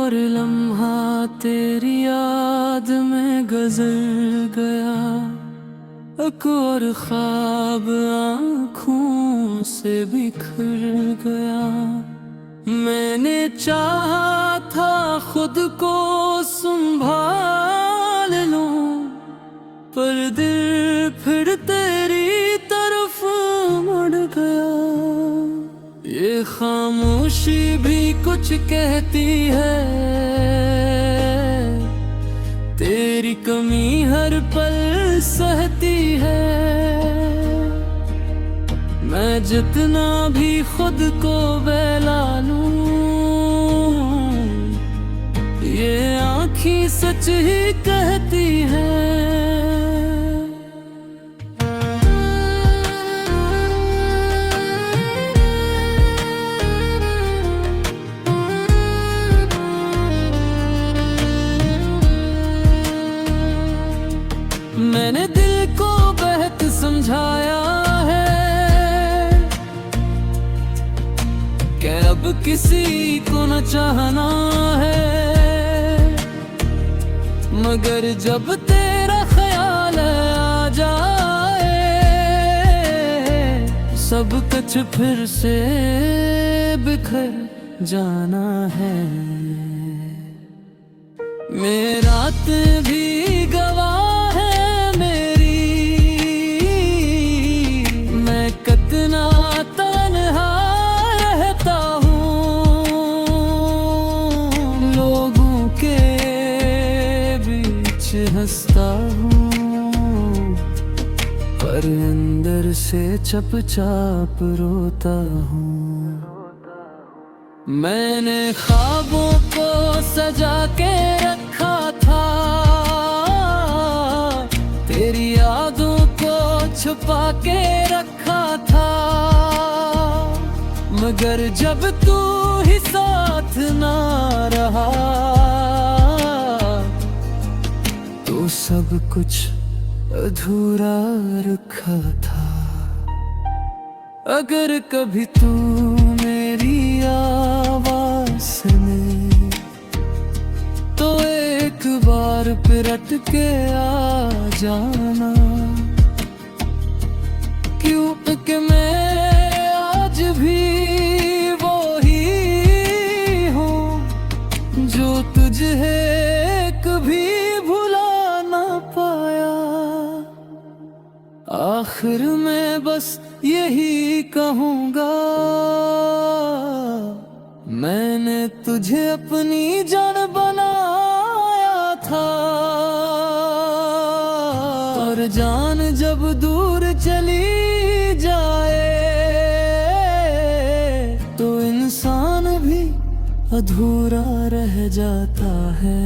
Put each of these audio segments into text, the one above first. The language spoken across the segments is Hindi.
और लम्हा तेरी याद में गुजर गया, एक और ख्वाब आँखों से बिखर गया। मैंने चाहा था खुद को संभाल लूं, पर दिल फिर तेरी तरफ मुड़ गया। ये खामोशी भी कुछ कहती है, तेरी कमी हर पल सहती है। मैं जितना भी खुद को बहला लूं, ये आँखें सच ही कहती है। मैंने दिल को बहुत समझाया है कि अब किसी को न चाहना है, मगर जब तेरा ख्याल आ जाए, सब कुछ फिर से बिखर जाना है। मेरा रात भी गवाह हंसता हूँ, पर अंदर से चुपचाप रोता हूँ। मैंने ख्वाबों को सजा के रखा था, तेरी यादों को छुपा के रखा था, मगर जब तू ही साथ ना रहा, तो सब कुछ अधूरा रखा था। अगर कभी तू मेरी आवाज़ सुने, तो एक बार पलट के आ जाना, क्योंकि मैं आज भी वो ही हूँ जो तुझे कभी आखिर में बस यही कहूँगा, मैंने तुझे अपनी जान बनाया था। और जान जब दूर चली जाए, तो इंसान भी अधूरा रह जाता है।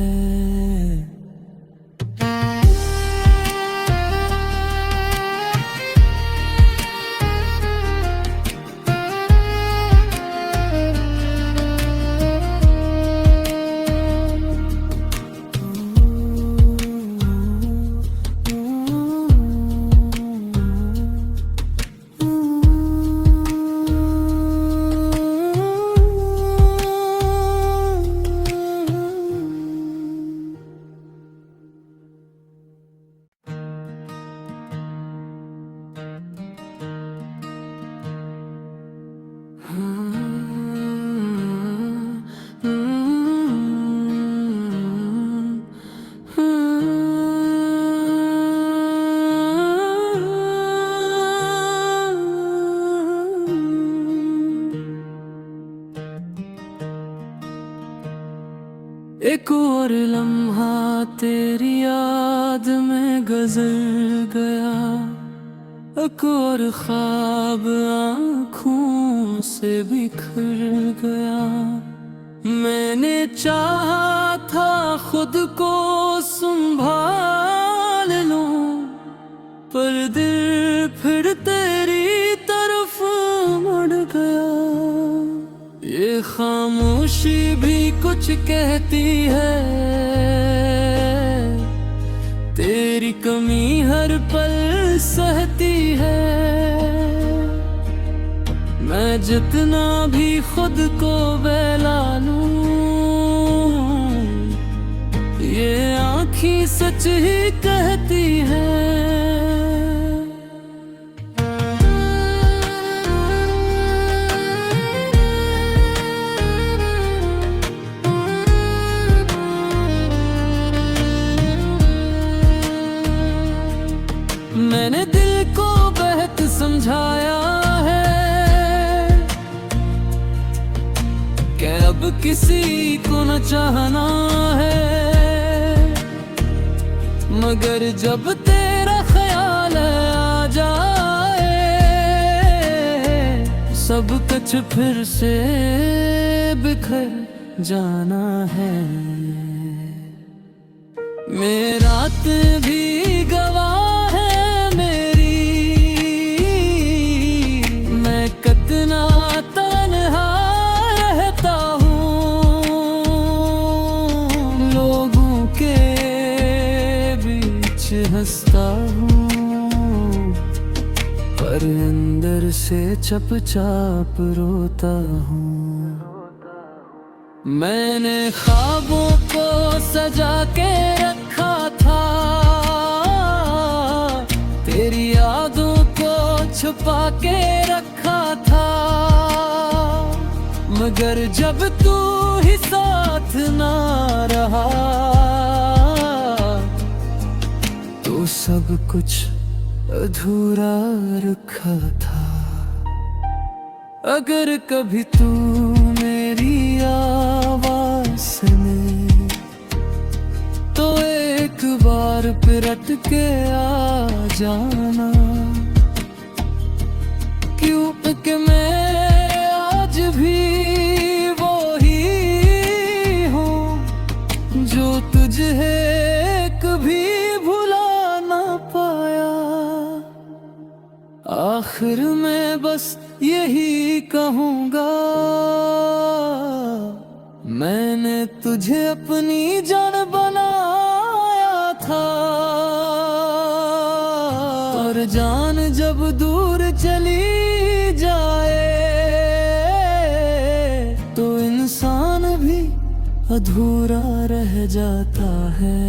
एक और लम्हा तेरी याद में गुजर गया, एक और ख्वाब आँखों से बिखर गया। मैंने चाहा था खुद को संभाल लूं, पर दिल फिर तेरी तरफ मुड़ गया। ये खामोशी भी कुछ कहती है, तेरी कमी हर पल सहती है। मैं जितना भी खुद को बहला लूं, आँखें सच ही कहती हैं। मैंने दिल को बहुत समझाया है कि अब किसी को न चाहना है, मगर जब तेरा ख्याल आ जाए सब कुछ फिर से बिखर जाना है। मेरा रात भी गवाह हंसता हूँ पर अंदर से चुपचाप रोता हूँ। मैंने ख्वाबों को सजा के रखा था, तेरी यादों को छुपा के रखा था, मगर जब तू ही साथ ना रहा तो सब कुछ अधूरा रखा था। अगर कभी तू मेरी आवाज़ सुने तो एक बार पिरट के आ जाना, क्यों कि मैं आज भी वो ही हूँ जो तुझे कभी आखिर में बस यही कहूँगा, मैंने तुझे अपनी जान बनाया था। और जान जब दूर चली जाए तो इंसान भी अधूरा रह जाता है।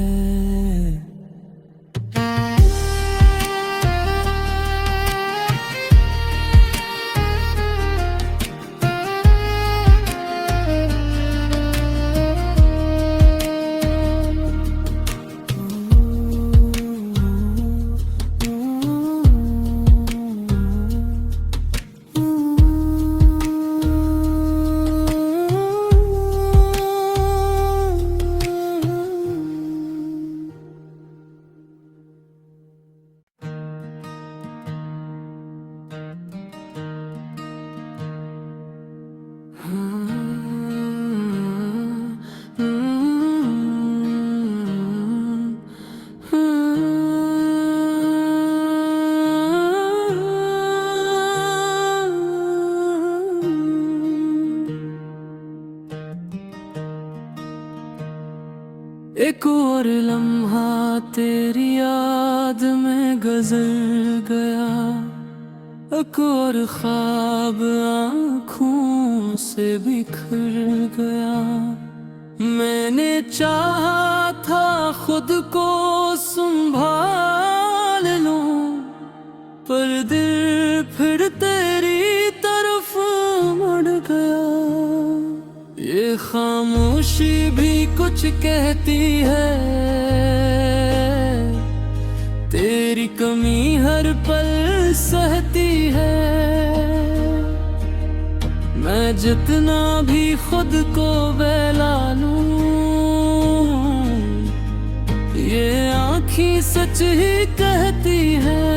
एक और लम्हा तेरी याद में गुजर गया, एक और ख्वाब आँखों से बिखर गया। मैंने चाहा था खुद को संभाल लूं, पर दिल फिर तेरी तरफ मुड़ गया। ये खामोशी भी कुछ कहती है, तेरी कमी हर पल सहती है। मैं जितना भी खुद को बहला लूं, ये आँखें सच ही कहती हैं।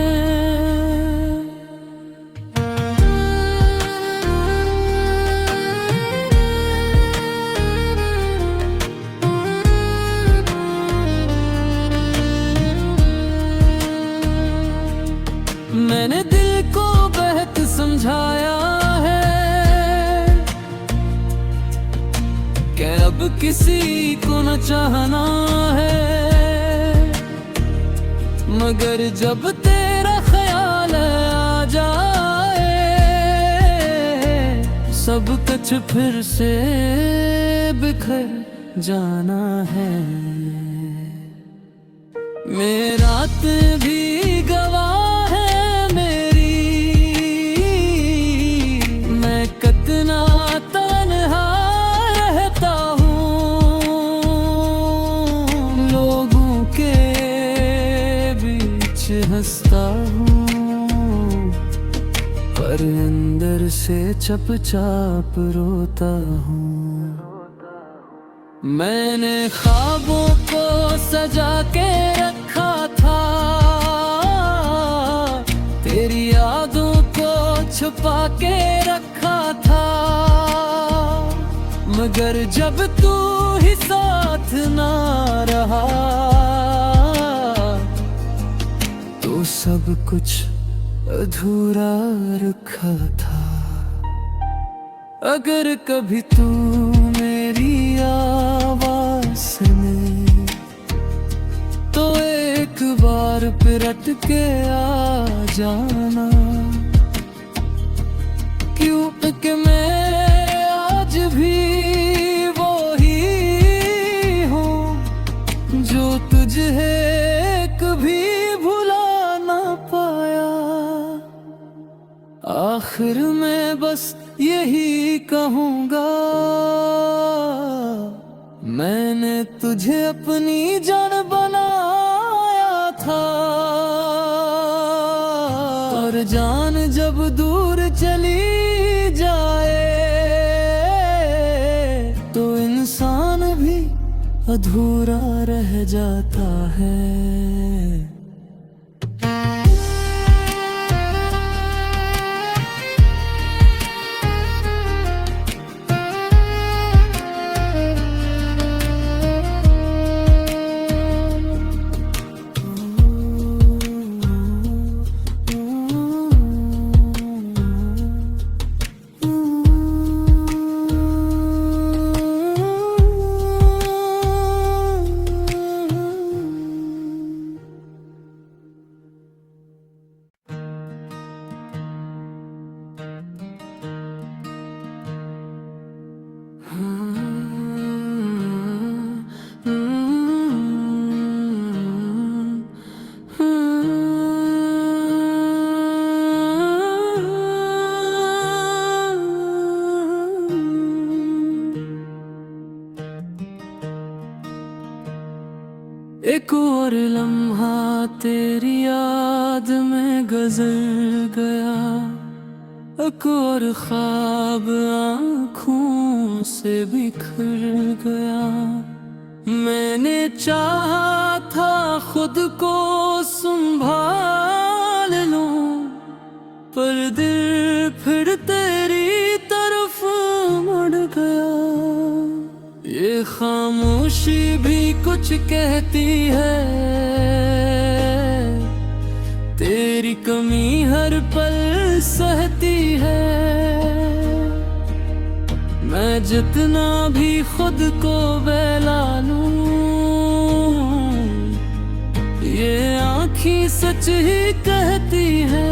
मैंने दिल को बहुत समझाया है कि अब किसी को न चाहना है, मगर जब तेरा ख्याल आ जाए सब कुछ फिर से बिखर जाना है। मेरा भी गवाह है मेरी, मैं कितना तन्हा रहता हूँ, लोगों के बीच हंसता हूँ, पर अंदर से चुपचाप रोता हूँ। मैंने ख्वाबों को सजा के रखा था, तेरी यादों को छुपा के रखा था, मगर जब तू ही साथ ना रहा तो सब कुछ अधूरा रखा था। अगर कभी तू मेरी आवाज़ सुने तो एक बार पिरट के आ जाना, क्योंकि मैं आज भी वो ही हूँ जो तुझे कभी भुला ना पाया। आखिर में बस यही कहूँगा, मैंने तुझे अपनी जान बनाया था, और जान जब दूर चली जाए तो इंसान भी अधूरा रह जाता है। एक और लम्हा तेरी याद में गुजर गया, एक और ख्वाब आँखों से बिखर गया। मैंने चाहा था खुद को संभाल लूं, पर दिल फिर तेरी तरफ मुड़ गया। ये खामोशी भी कुछ कहती है, तेरी कमी हर पल सहती है। मैं जितना भी खुद को बहला लूं, ये आँखें सच ही कहती है।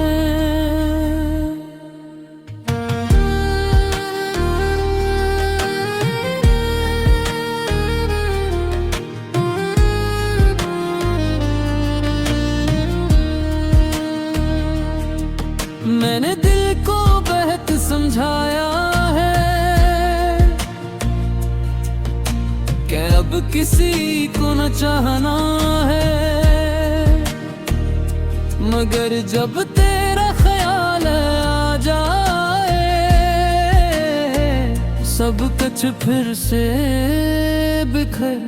मैंने दिल को बहुत समझाया है कि अब किसी को न चाहना है, मगर जब तेरा ख्याल आ जाए सब कुछ फिर से बिखर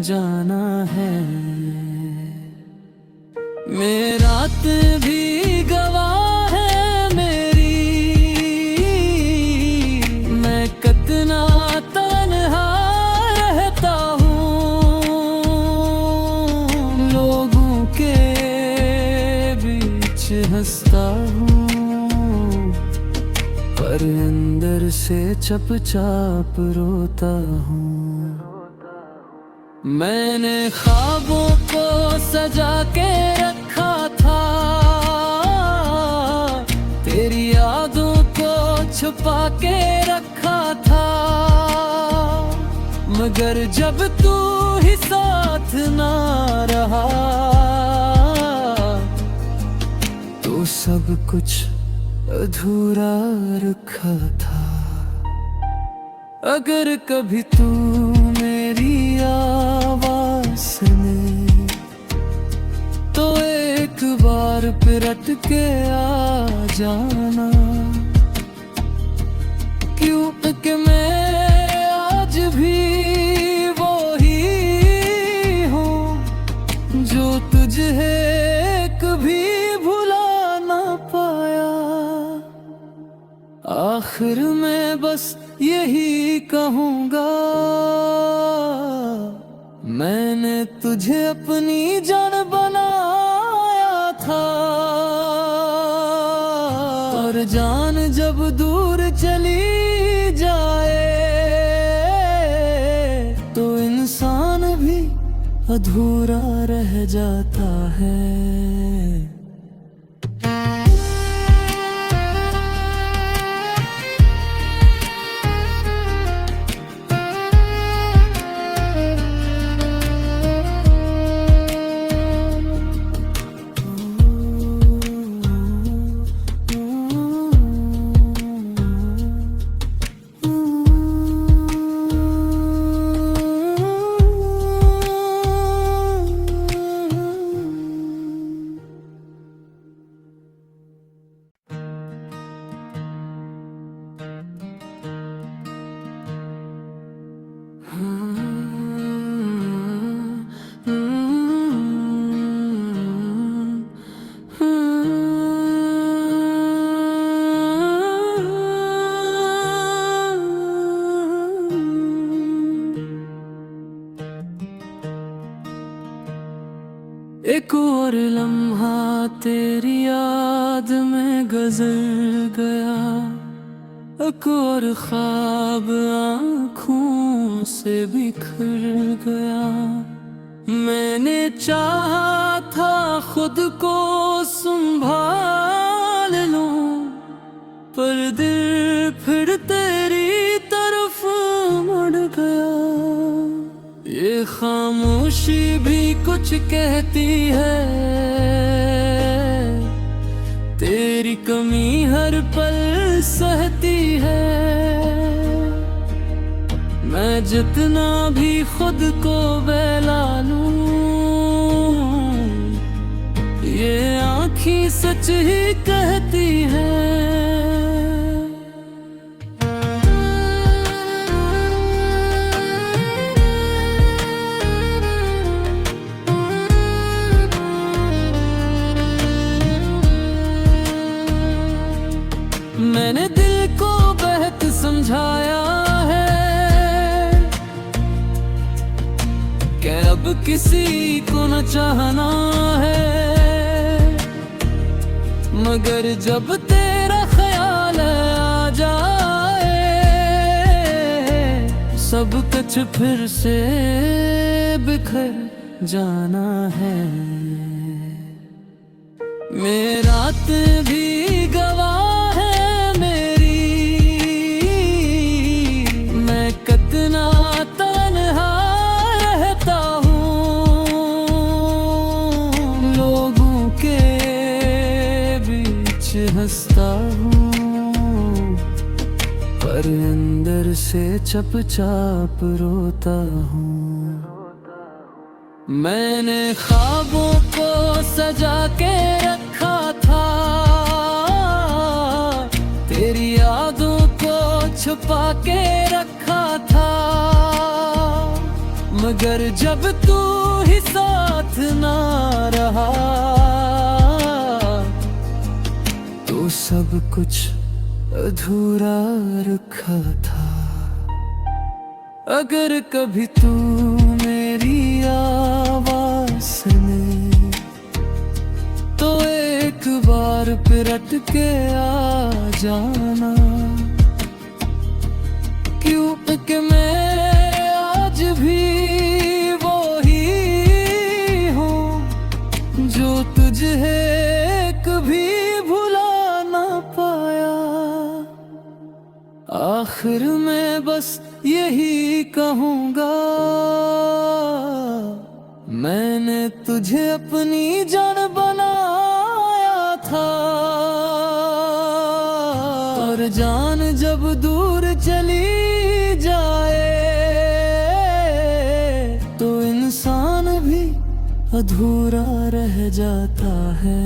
जाना है। मेरा भी गवाह है मेरी, मैं कितना तन्हा रहता हूँ, लोगों के बीच हंसता हूँ, पर अंदर से चुपचाप रोता हूँ। मैंने ख्वाबों को सजा के रखा था, तेरी यादों को छुपा के रखा था, मगर जब तू ही साथ ना रहा सब कुछ अधूरा रखा था। अगर कभी तू मेरी आवाज़ सुने तो एक बार पिरट के आ जाना, क्योंकि मैं आज भी वो ही हूँ जो तुझे कभी भुला ना पाया। आखिर में बस यही कहूँगा, मैंने तुझे अपनी जान बनाया था। और जान जब दूर चली जाए तो इंसान भी अधूरा रह जाता है। एक और लम्हा तेरी याद में गुजर गया, एक और ख्वाब आँखों से बिखर गया। मैंने चाहा था खुद को संभाल लूं, पर दिल फिर तेरी तरफ मुड़ गया। ये खामोशी भी कुछ कहती है, तेरी कमी हर पल सहती है। मैं जितना भी खुद को बहला लूं, ये आँखें सच ही कहती हैं। मैंने दिल को बहुत समझाया है कि अब किसी को न चाहना है, मगर जब तेरा ख्याल आ जाए सब कुछ फिर से बिखर जाना है। मेरा रात भी गवाह हंसता हूँ, पर अंदर से चुपचाप रोता हूँ। मैंने ख्वाबों को सजा के रखा था, तेरी यादों को छुपा के रखा था, मगर जब तू ही साथ ना रहा तो सब कुछ अधूरा रखा था। अगर कभी तू मेरी आवाज़ सुने तो एक बार पिरट के आ जाना, क्योंकि मैं आज भी वो ही हूँ जो तुझे कभी आखिर में बस यही कहूँगा, मैंने तुझे अपनी जान बनाया था। अधूरा रह जाता है।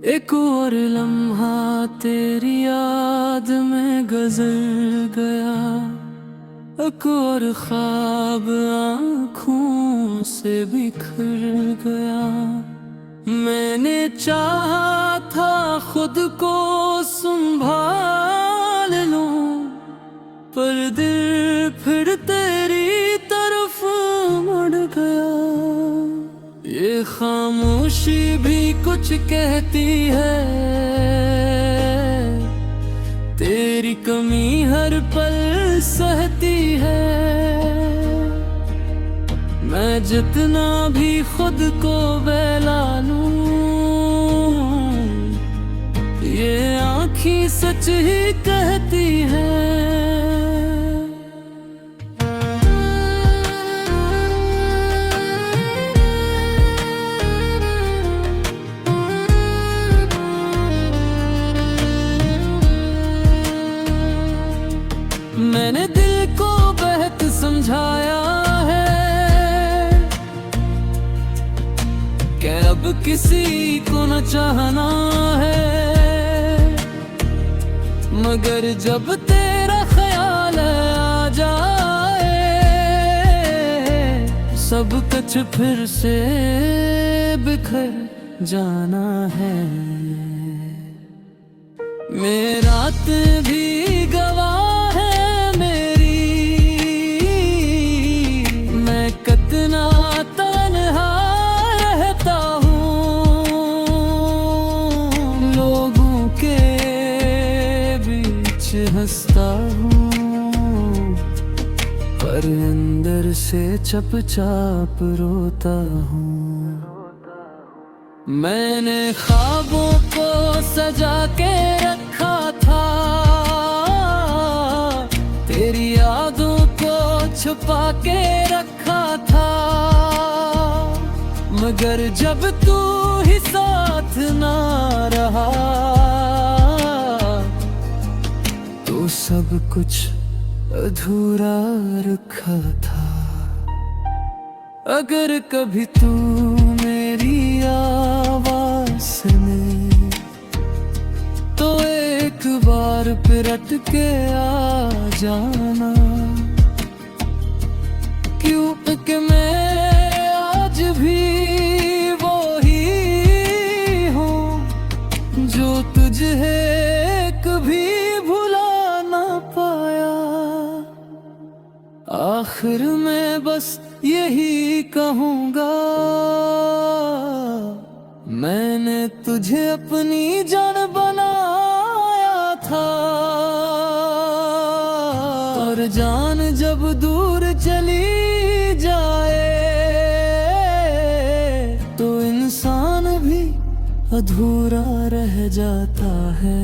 एक और लम्हा तेरी याद में गुजर गया, एक और ख्वाब आँखों से बिखर गया। मैंने चाहा था खुद को संभाल लूं, पर दिल फिर तेरी तरफ मुड़ गया। ये खामोशी भी कुछ कहती है, तेरी कमी हर पल सहती है। मैं जितना भी खुद को बहला लूं, ये आँखें सच ही कहती है। मैंने दिल को बहुत समझाया है कि अब किसी को न चाहना है, मगर जब तेरा ख्याल आ जाए, सब कुछ फिर से बिखर जाना है। मेरा रात भी गवाह हंसता हूँ, पर अंदर से चुपचाप रोता हूँ। मैंने ख्वाबों को सजा के रखा था, तेरी यादों को छुपा के रखा था, मगर जब तू ही साथ ना रहा, तो सब कुछ अधूरा रखा था। अगर कभी तू मेरी आवाज़ सुने, तो एक बार पलट के आ जाना, क्योंकि मैं आज भी वो ही हूँ जो तुझे कभी आखिर में बस यही कहूँगा, मैंने तुझे अपनी जान बनाया था। और जान जब दूर चली जाए, तो इंसान भी अधूरा रह जाता है।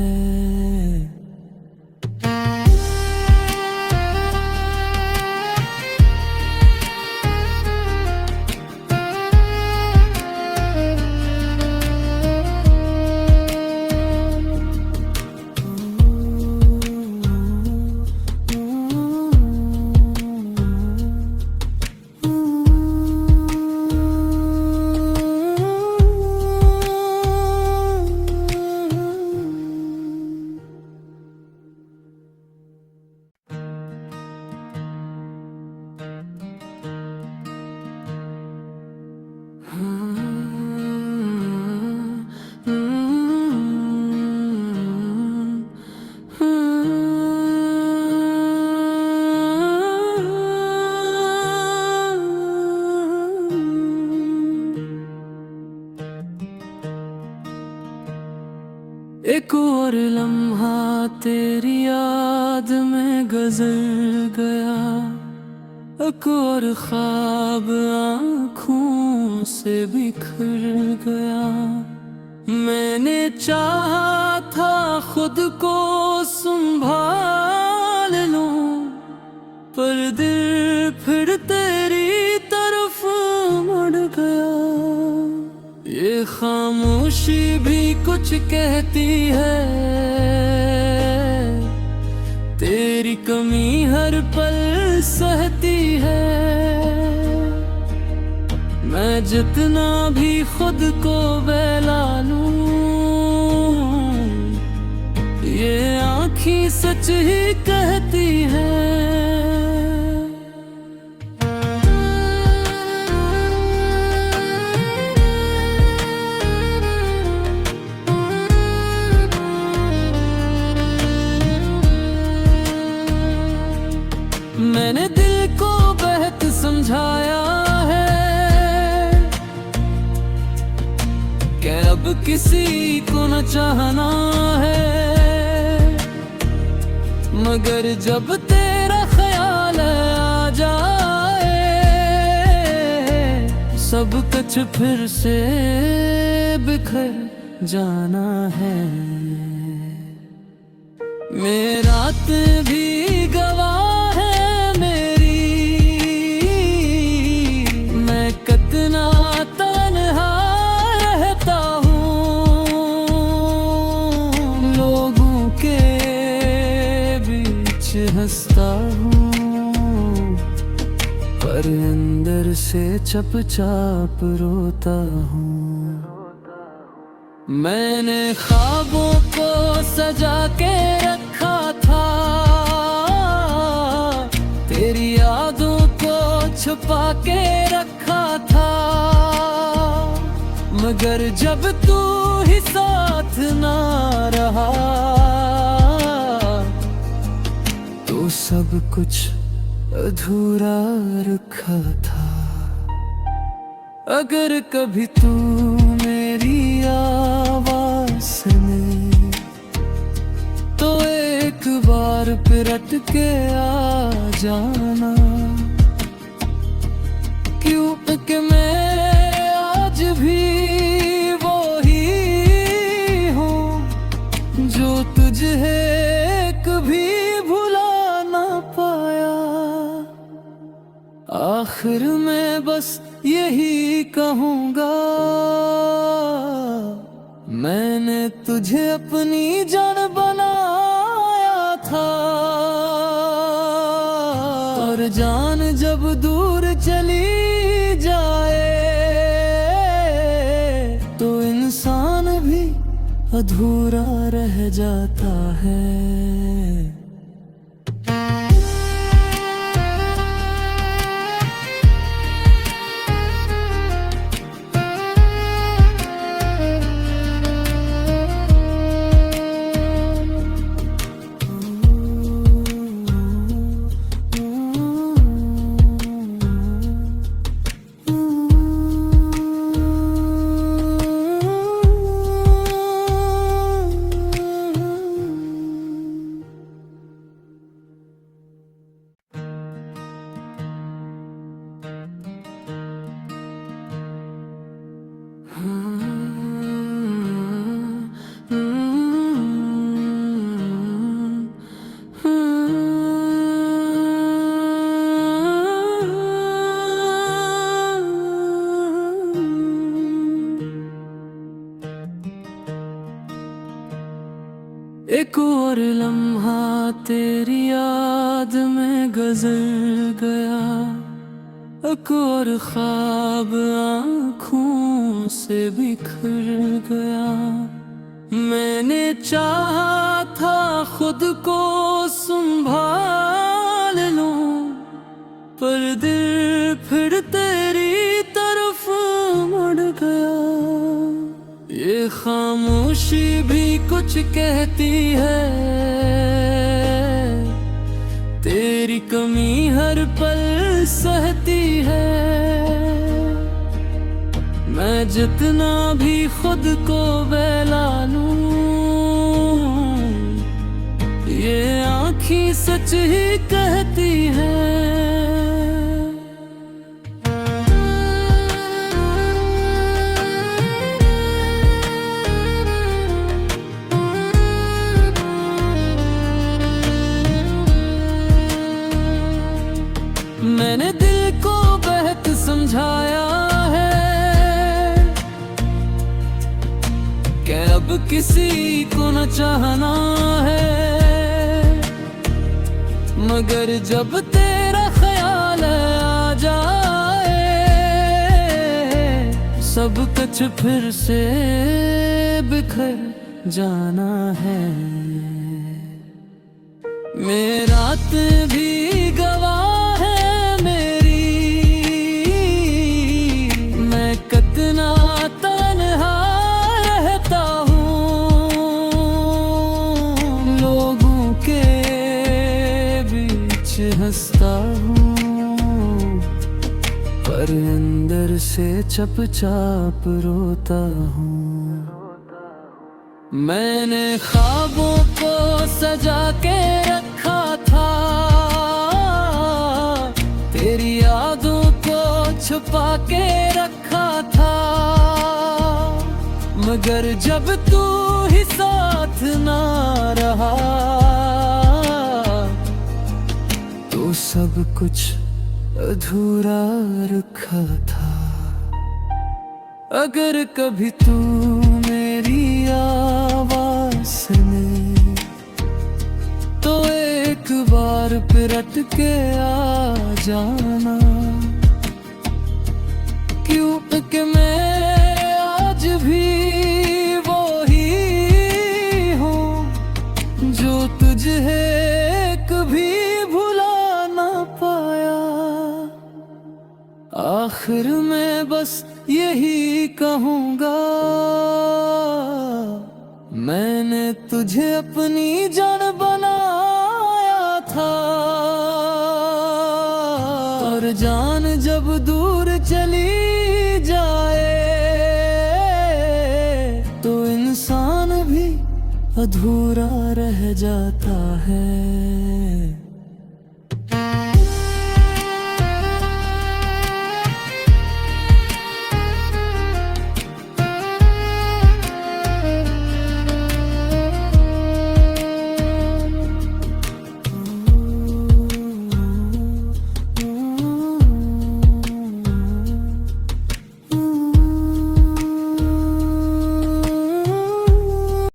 एक और लम्हा तेरी याद में गुजर गया, एक और ख्वाब आँखों से बिखर गया। मैंने चाहा था खुद को संभाल लूं, पर दिल फिर तेरी तरफ मुड़ गया। ये खामोशी भी कुछ कहती है, तेरी कमी हर पल सहती है। मैं जितना भी खुद को बहला लूं, ये आँखें सच ही कहती है। मैंने दिल को बहुत समझाया है कि अब किसी को न चाहना है, मगर जब तेरा ख्याल आ जाए, सब कुछ फिर से बिखर जाना है। मेरा रात भी गवाह हंसता हूँ, पर अंदर से चुपचाप रोता हूँ। मैंने ख्वाबों को सजा के रखा था, तेरी यादों को छुपा के रखा था, मगर जब तू ही साथ ना रहा, सब कुछ अधूरा रखा था। अगर कभी तू मेरी आवाज़ सुने, तो एक बार पिरट के आ जाना, क्योंकि मैं आज भी वो ही हूँ जो तुझे कभी आखिर में बस यही कहूँगा, मैंने तुझे अपनी जान बनाया था। और जान जब दूर चली जाए, तो इंसान भी अधूरा रह जाता है। एक और लम्हा तेरी याद में गुजर गया, एक और ख्वाब आँखों से बिखर गया। मैंने चाहा था खुद को संभाल लूं, पर दिल फिर तेरी तरफ मुड़ गया। ये खामोशी भी कुछ कहती है, तेरी कमी हर पल सहती है। मैं जितना भी खुद को बहला लूं, सच ही कहती है। मैंने दिल को बहुत समझाया है कि अब किसी को न चाहना है, मगर जब तेरा ख्याल आ जाए सब कुछ फिर से बिखर जाना है। मेरा रात भी गवाह है मेरी, मैं कितना तन्हा रहता हूँ, लोगों के बीच हंसता हूँ, पर अंदर से चुपचाप रोता हूँ। मैंने ख्वाबों को सजा के रखा था, तेरी यादों को छुपा के रखा था, मगर जब तू ही साथ ना रहा तो सब कुछ अधूरा रखा था। अगर कभी तू मेरी आवाज़ सुने तो एक बार पिरट के आ जाना, क्योंकि मैं आज भी वो ही हूँ जो तुझे कभी भुला ना पाया। आखिर में बस यही कहूँगा, मैंने तुझे अपनी जान बनाया था, और जान जब दूर चली जाए तो इंसान भी अधूरा रह जाता है।